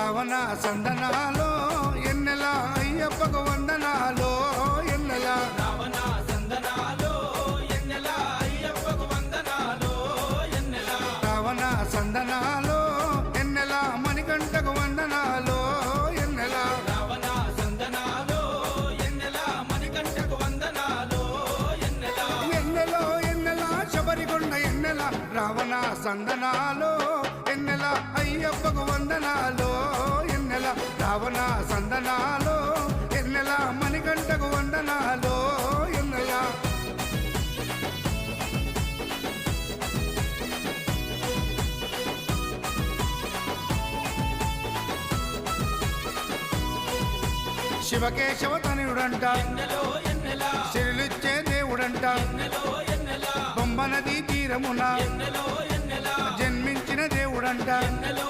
రావణ సందనాలో ఎన్నెల అయ్యప్పకు వందనాలో ఎన్నెల రావణ సందనాలో ఎన్నెల అయ్యప్పకు వందనాలో ఎన్నెల రావణ సందనాలో ఎన్నెల మణికంఠకు వందనాలో ఎన్నెల రావణ సందనాలో ఎన్నెల మణికంఠకు వందనాలో ఎన్నెల ఎన్నెలో ఎన్నెల శబరికొండ ఎన్నెల రావణ సందనాలో ఎన్నెల అయ్యప్పకు వందనాలో ఎన్నెల రావణ సందనాలో ఎన్నెల మణికంఠకు వందనాలో ఎన్నెల శివకేశవ తనయుడంట ఎన్నెలో ఎన్నెల శిరులిచ్చే దేవుడంట ఎన్నెలో ఎన్నెల బొమ్మ నదీ తీరమున ఎన్నెలో ఎన్నెల జన్మించిన దేవుడంట ఎన్నెలో